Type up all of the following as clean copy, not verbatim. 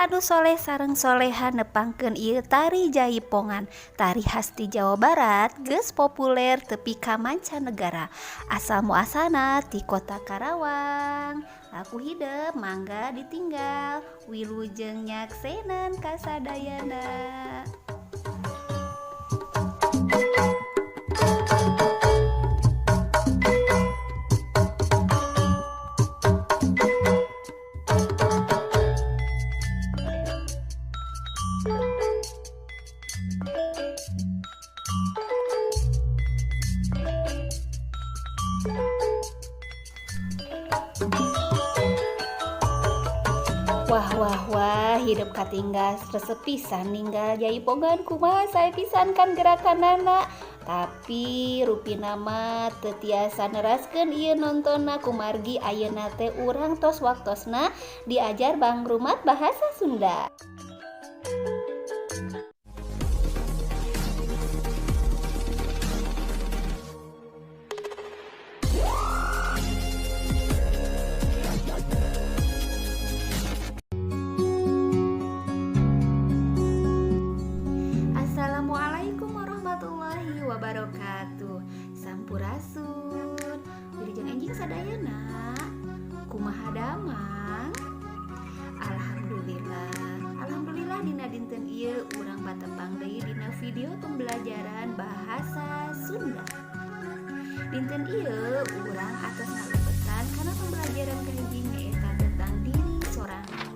anu soleh sareng soleha nepangkeun ieu tari jaipongan. Tari khas di Jawa Barat geus populer tepi ka mancanegara. Asal muasalna ti kota Karawang. Laku hideuk mangga ditinggal, wilujeng nyaksenen kasadayana. Wah, hidup katinggal resepisan ninggal jaipongan kumaha sae pisan kan gerakanana. Tapi rupina mah teu tiasa neraskeun ieu nontonna kumargi ayeuna teh urang tos waktosna diajar bangrumat bahasa Sunda. Assalamualaikum warahmatullahi wabarakatuh. Sampurasun. Wilujeng enjing sadayana. Kumaha damang? Alhamdulillah dina dinten ieu urang patepang deui dina video pembelajaran bahasa Sunda. Dinten ieu urang atos ngalebetan kana pembelajaran kahiji nyaeta tentang diri sorangan.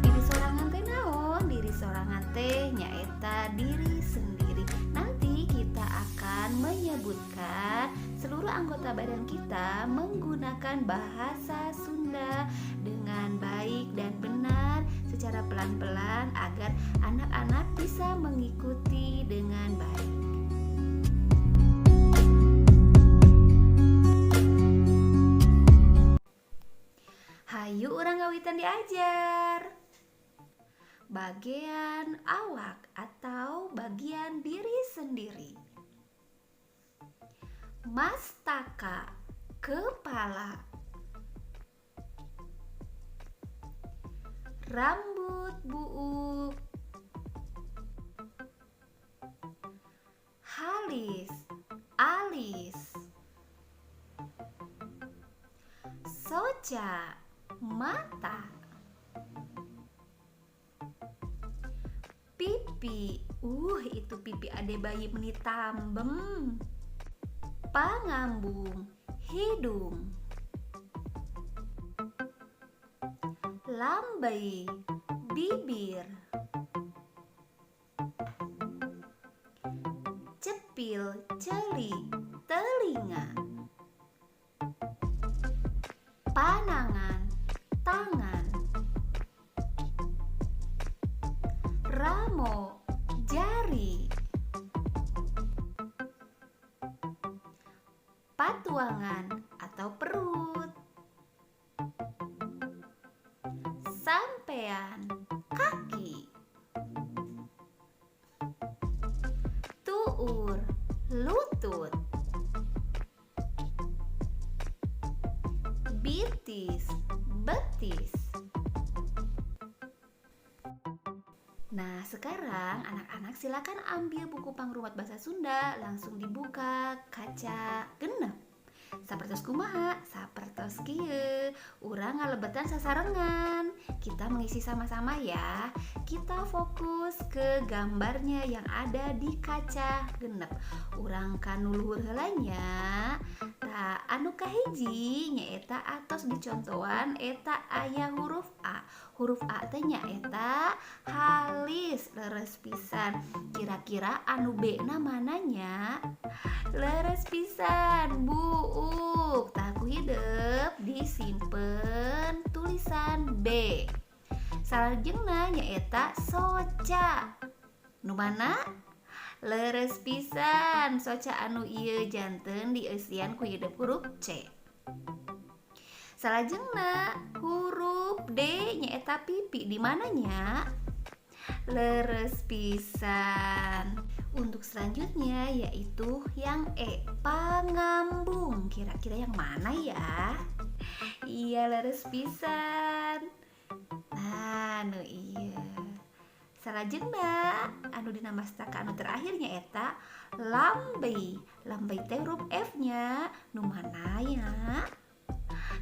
Diri sorangan teh naon? Diri sorangan teh nyaeta diri sendiri. Nanti kita akan menyebutkan seluruh anggota badan kita menggunakan bahasa Sunda dengan baik dan benar secara pelan-pelan agar anak-anak bisa mengikuti dengan baik. Hayu urang ngawitan diajar. Bagian awak atau bagian diri sendiri. Mastaka, kepala. Rambut buuk. Halis, alis. Soca, mata. Pipi, itu pipi ade bayi meni tambem. Pangambung, hidung. Lambai, bibir. Cepil, celi, telinga. Panangan, tangan. Ramo, jari. Patuangan atau perut. Sampean, kaki. Tuur, lutut. Bitis, betis. Nah, sekarang anak-anak silakan ambil buku pangrumat bahasa Sunda, langsung dibuka kaca genep. Sapertos kumaha? Sapertos kieu. Urang ngalebetan sasarengan. Kita mengisi sama-sama ya. Kita fokus ke gambarnya yang ada di kaca genep. Urang kanu luhur heula nya. Tah anu kahiji nyaeta atos dicontohan eta aya huruf A. Huruf A teh nyaeta halis leres pisan. Kira-kira anu B-na mananya? Leres pisan, buuk. Tah ku hideuk disimpen tulisan B. Salajengna nyaeta soca. Nu mana? Leres pisan, soca anu ieu janten dieusian ku hideuk huruf C. Salajengna huruf D nyaeta pipi. Di mananya? Leres pisan. Untuk selanjutnya yaitu yang pangambung. Kira-kira yang mana ya? Iya, leres pisan. Nah, iya. Salajengna anu dina mastaka anu terakhirnya eta lambai. Lambai teh huruf F-nya nu mana ya?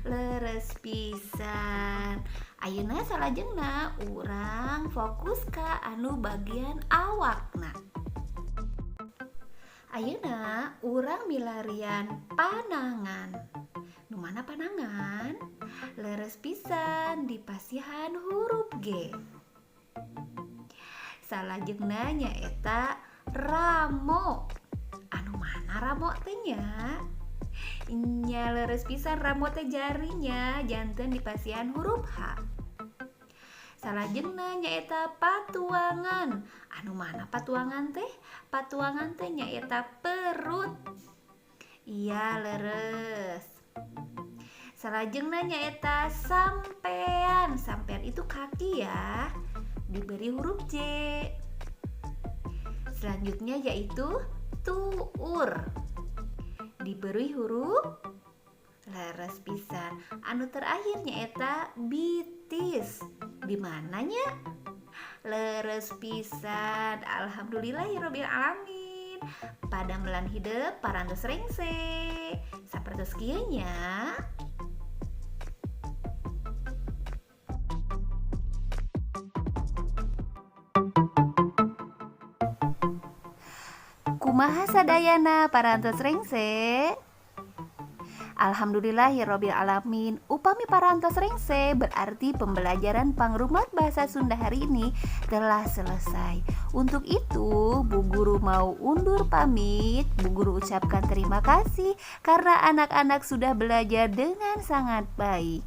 Leres pisan. Ayeuna salajengna urang fokus ka anu bagian awakna. Ayeuna urang milarian panangan. Nu mana panangan? Leres pisan di pasihan huruf G. Salajengna nyaeta ramo. Anu mana ramo teh nya? Nya leres pisan ramo teh jarinya janten di pasihan huruf H. Salajengna nyaeta patuangan. Anu mana patuangan teh? Patuangan teh nyaeta perut. Iya, leres. Salajengna nyaeta sampean. Sampean itu kaki ya. Diberi huruf J. Selanjutnya yaitu tuur. Diberi huruf leres pisan. Anu terakhir nyaeta bitis. Di mananya? Leres pisan. Alhamdulillahirabbil alamin. Padamelan hidup parantos rengse. Sapertos kieu nya. Kumaha sadayana parantos rengse? Alhamdulillahirabbil alamin. Upami parantos rengse berarti pembelajaran pangrumat bahasa Sunda hari ini telah selesai. Untuk itu, Bu Guru mau undur pamit. Bu Guru ucapkan terima kasih karena anak-anak sudah belajar dengan sangat baik.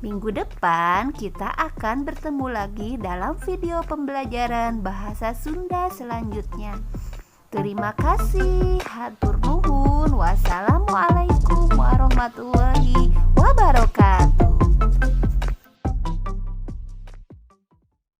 Minggu depan kita akan bertemu lagi dalam video pembelajaran bahasa Sunda selanjutnya. Terima kasih, hatur nuhun, wassalamualaikum warahmatullahi wabarakatuh.